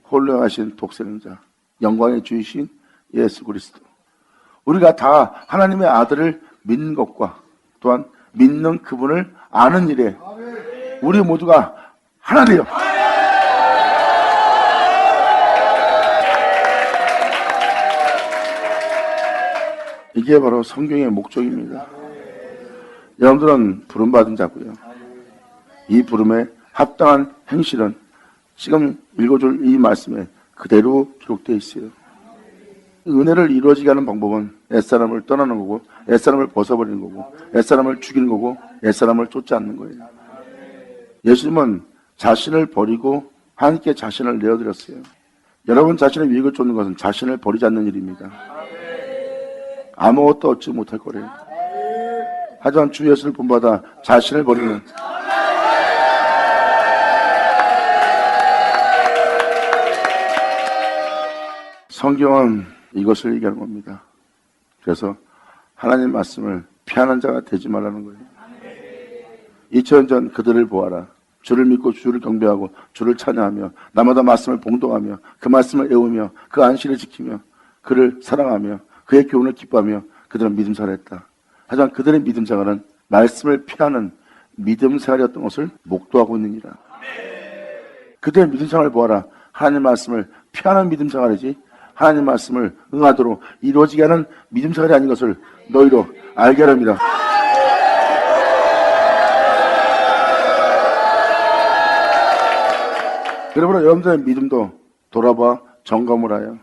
홀로 하신 독생자 영광의 주이신 예수 그리스도, 우리가 다 하나님의 아들을 믿는 것과 또한 믿는 그분을 아는 일에 우리 모두가 하나 되어 이게 바로 성경의 목적입니다. 여러분들은 부름받은 자고요. 이 부름에 합당한 행실은 지금 읽어줄 이 말씀에 그대로 기록되어 있어요. 은혜를 이루어지게 하는 방법은 옛사람을 떠나는 거고 옛사람을 벗어버리는 거고 옛사람을 죽이는 거고 옛사람을 쫓지 않는 거예요. 예수님은 자신을 버리고 하나님께 자신을 내어드렸어요. 여러분 자신의 유익을 쫓는 것은 자신을 버리지 않는 일입니다. 아무것도 얻지 못할 거래요. 하지만 주 예수를 본받아 자신을 버리는 성경은 이것을 얘기하는 겁니다. 그래서 하나님 말씀을 피하는 자가 되지 말라는 거예요. 2000년 전 그들을 보아라. 주를 믿고 주를 경배하고 주를 찬양하며 날마다 말씀을 봉독하며 그 말씀을 애우며 그 안식을 지키며 그를 사랑하며 그의 교훈을 기뻐하며 그들은 믿음 생활했다. 하지만 그들의 믿음 생활은 말씀을 피하는 믿음 생활이었던 것을 목도하고 있느니라. 그들의 믿음 생활을 보아라. 하나님 말씀을 피하는 믿음 생활이지 하나님 말씀을 응하도록 이루어지게 하는 믿음 생활이 아닌 것을 너희로 알게 합니다. 그러므로 여러분들의 믿음도 돌아봐 점검을 하여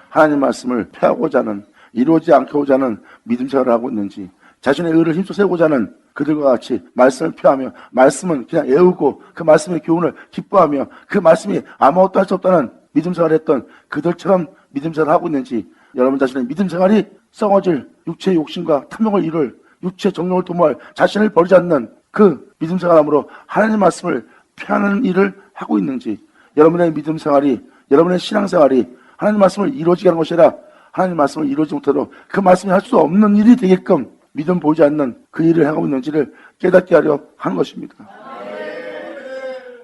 하나님 말씀을 폐하고자 하는 이루어지지 않고자 하는 믿음 생활을 하고 있는지 자신의 의를 힘써 세우고자 하는 그들과 같이 말씀을 폐하며 말씀은 그냥 애우고 그 말씀의 교훈을 기뻐하며 그 말씀이 아무것도 할 수 없다는 믿음 생활을 했던 그들처럼 믿음 생활을 하고 있는지 여러분 자신의 믿음 생활이 썩어질 육체의 욕심과 탐욕을 이룰 육체의 정욕을 도모할 자신을 버리지 않는 그 믿음 생활함으로 하나님 말씀을 피하는 일을 하고 있는지 여러분의 믿음 생활이 여러분의 신앙 생활이 하나님 말씀을 이루어지게 하는 것이 아니라 하나님 말씀을 이루어지지 못하도록 그 말씀이 할 수 없는 일이 되게끔 믿음 보이지 않는 그 일을 하고 있는지를 깨닫게 하려 하는 것입니다.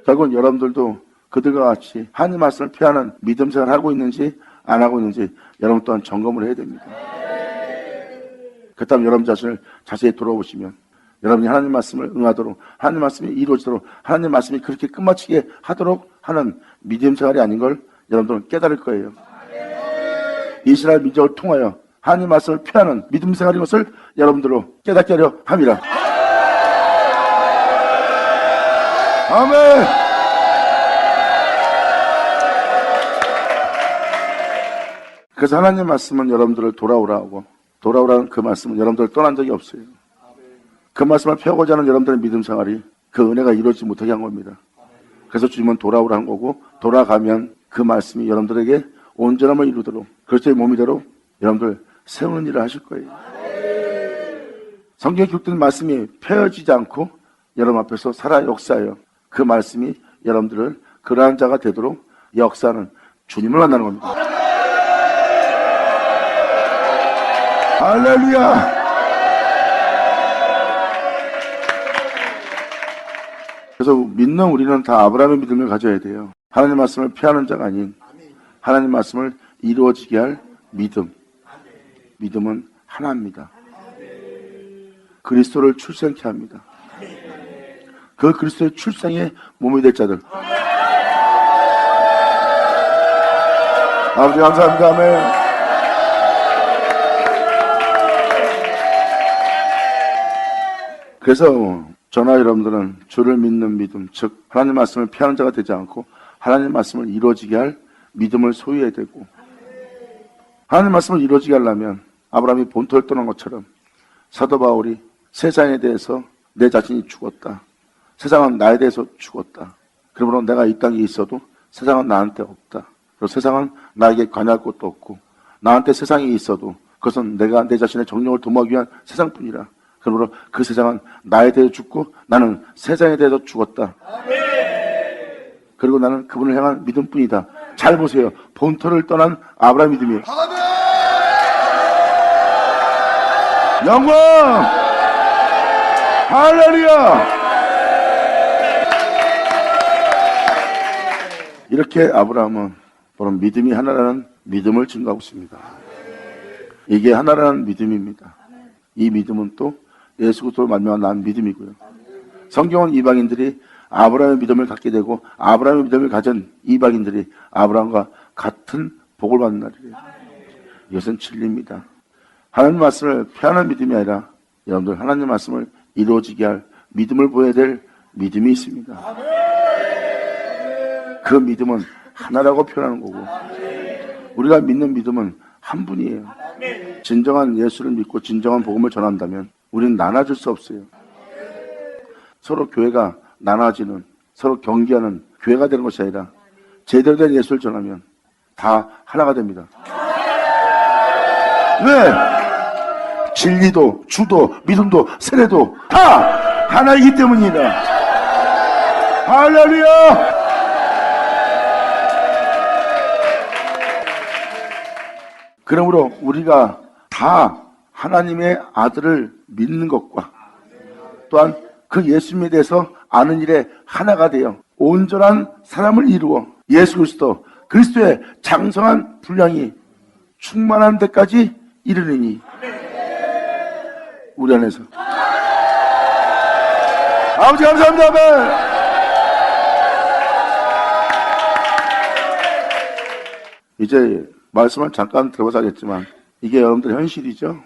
결국은 여러분들도 그들과 같이 하나님 말씀을 피하는 믿음 생활을 하고 있는지 안 하고 있는지 여러분 또한 점검을 해야 됩니다. 그 다음 여러분 자신을 자세히 돌아보시면 여러분이 하나님 말씀을 응하도록 하나님 말씀이 이루어지도록 하나님 말씀이 그렇게 끝마치게 하도록 하는 믿음 생활이 아닌 걸 여러분들은 깨달을 거예요. 이스라엘 민족을 통하여 하나님 말씀을 피하는 믿음 생활인 것을 여러분들로 깨닫게 하려 합니다. 아멘. 그래서 하나님 말씀은 여러분들을 돌아오라고, 돌아오라는 그 말씀은 여러분들을 떠난 적이 없어요. 그 말씀을 펴고자 하는 여러분들의 믿음 생활이 그 은혜가 이루어지지 못하게 한 겁니다. 그래서 주님은 돌아오라는 거고, 돌아가면 그 말씀이 여러분들에게 온전함을 이루도록, 그리스도의 몸이 되도록 여러분들 세우는 일을 하실 거예요. 성경에 기록된 말씀이 펴지지 않고 여러분 앞에서 살아 역사하여 그 말씀이 여러분들을 그러한 자가 되도록 역사하는 주님을 만나는 겁니다. 할렐루야. 그래서 믿는 우리는 다 아브라함의 믿음을 가져야 돼요. 하나님 말씀을 피하는 자가 아닌 하나님 말씀을 이루어지게 할 믿음. 믿음은 하나입니다. 그리스도를 출생케 합니다. 그 그리스도의 출생의 몸이 될 자들. 아버지 감사합니다. 아멘. 그래서 저나 여러분들은 주를 믿는 믿음, 즉 하나님 말씀을 피하는 자가 되지 않고 하나님 말씀을 이루어지게 할 믿음을 소유해야 되고, 하나님 말씀을 이루어지게 하려면 아브라함이 본토를 떠난 것처럼 사도 바울이 세상에 대해서 내 자신이 죽었다, 세상은 나에 대해서 죽었다, 그러므로 내가 이 땅에 있어도 세상은 나한테 없다, 그리고 세상은 나에게 관여할 것도 없고 나한테 세상이 있어도 그것은 내가 내 자신의 정욕을 도모하기 위한 세상뿐이라, 그러므로 그 세상은 나에 대해 죽고 나는 세상에 대해서 죽었다. 그리고 나는 그분을 향한 믿음뿐이다. 잘 보세요. 본토를 떠난 아브라함 믿음이에요. 영광! 할렐루야! 이렇게 아브라함은 바로 믿음이 하나라는 믿음을 증거하고 있습니다. 이게 하나라는 믿음입니다. 이 믿음은 또 예수 그리스도로 말미암아 난 믿음이고요. 성경은 이방인들이 아브라함의 믿음을 갖게 되고 아브라함의 믿음을 가진 이방인들이 아브라함과 같은 복을 받는 날이에요. 이것은 진리입니다. 하나님 말씀을 피하는 믿음이 아니라 여러분들 하나님 말씀을 이루어지게 할 믿음을 보여야 될 믿음이 있습니다. 그 믿음은 하나라고 표현하는 거고, 우리가 믿는 믿음은 한 분이에요. 진정한 예수를 믿고 진정한 복음을 전한다면 우리는 나눠질 수 없어요. 서로 교회가 나눠지는, 서로 경계하는 교회가 되는 것이 아니라 제대로 된 예수를 전하면 다 하나가 됩니다. 왜? 진리도 주도 믿음도 세례도 다 하나이기 때문이다. 할렐루야. 그러므로 우리가 다 하나님의 아들을 믿는 것과 또한 그 예수님에 대해서 아는 일에 하나가 되어 온전한 사람을 이루어 예수 그리스도, 그리스도의 장성한 분량이 충만한 데까지 이르느니 우리 안에서. 아버지 감사합니다. 아멘. 이제 말씀을 잠깐 들어봐서 하겠지만 이게 여러분들 현실이죠.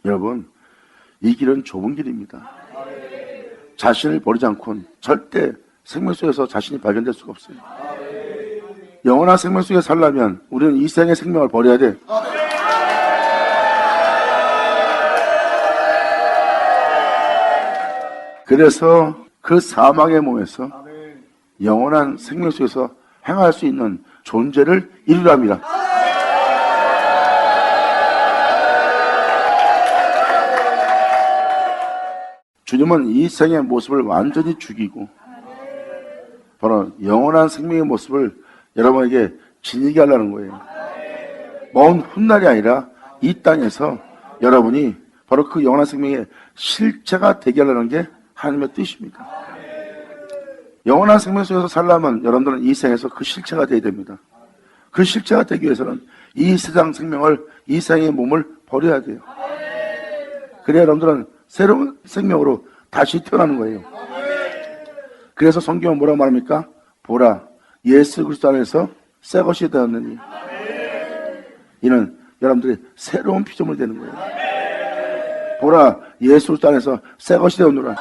여러분, 이 길은 좁은 길입니다. 자신을 버리지 않고는 절대 생명 속에서 자신이 발견될 수가 없어요. 영원한 생명 속에 살려면 우리는 이 생의 생명을 버려야 돼. 그래서 그 사망의 몸에서 영원한 생명 속에서 행할 수 있는 존재를 이루려 합니다. 주님은 이 생의 모습을 완전히 죽이고 바로 영원한 생명의 모습을 여러분에게 지니게 하려는 거예요. 먼 훗날이 아니라 이 땅에서 여러분이 바로 그 영원한 생명의 실체가 되게 하려는 게 하나님의 뜻입니다. 영원한 생명 속에서 살려면 여러분들은 이 생에서 그 실체가 되어야 됩니다. 그 실체가 되기 위해서는 이 세상 생명을, 이 세상의 몸을 버려야 돼요. 그래야 여러분들은 새로운 생명으로 다시 태어나는 거예요. 그래서 성경은 뭐라고 말합니까? 보라, 예수 그리스도 안에서 새 것이 되었느니. 이는 여러분들이 새로운 피조물이 되는 거예요. 보라, 예수 그리스도 안에서 새 것이 되었노라.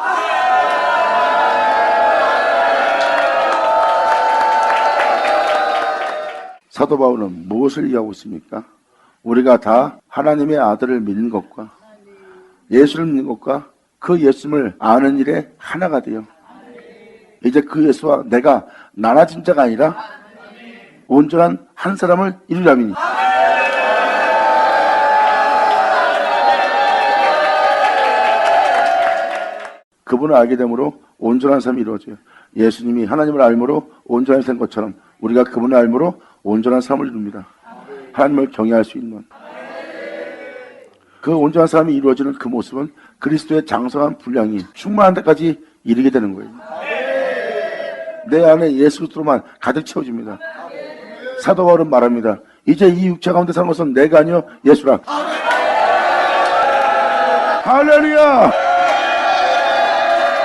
사도 바울은 무엇을 얘기하고 있습니까? 우리가 다 하나님의 아들을 믿는 것과 예수를 믿는 것과 그 예수를 아는 일에 하나가 돼요. 이제 그 예수와 내가 나눠진 자가 아니라 온전한 한 사람을 이루라미니. 그분을 알게 되므로 온전한 삶이 이루어져요. 예수님이 하나님을 알므로 온전한 된 것처럼 우리가 그분을 알므로 온전한 삶을 이룹니다. 하나님을 경외할 수 있는 그 온전한 삶이 이루어지는 그 모습은 그리스도의 장성한 분량이 충만한 데까지 이르게 되는 거예요. 내 안에 예수 그리스도로만 가득 채워집니다. 사도 바울은 말합니다. 이제 이 육체 가운데 사는 것은 내가 아니요 예수라. 할렐루야.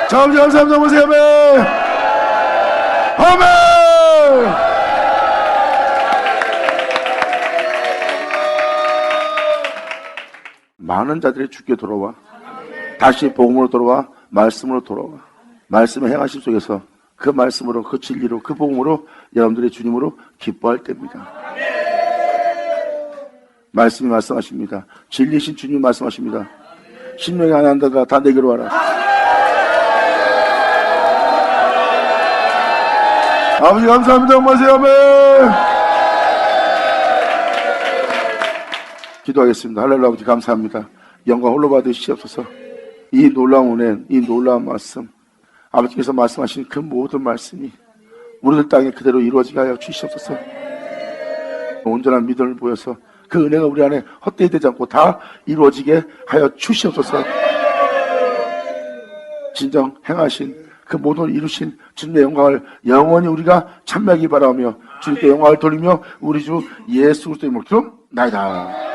자, 아버지 감사합니다. 보세요. 아멘. 아멘. 많은 자들이 주께 돌아와 다시 복음으로 돌아와 말씀으로 돌아와 말씀의 행하심 속에서 그 말씀으로 그 진리로 그 복음으로 여러분들의 주님으로 기뻐할 때입니다. 말씀이 말씀하십니다. 진리신 주님이 말씀하십니다. 신명이 하나 한다가 다 내게로 와라. 아버지 감사합니다. 고마세요. 아멘. 기도하겠습니다. 할렐루야. 아버지 감사합니다. 영광 홀로 받으시옵소서. 이 놀라운 은혜, 이 놀라운 말씀, 아버지께서 말씀하신 그 모든 말씀이 우리들 땅에 그대로 이루어지게 하여 주시옵소서. 온전한 믿음을 보여서 그 은혜가 우리 안에 헛되이 되지 않고 다 이루어지게 하여 주시옵소서. 진정 행하신 그 모든 이루신 주님의 영광을 영원히 우리가 참여하기 바라며 주님께 영광을 돌리며 우리 주 예수 그리스도의 목숨 나이다.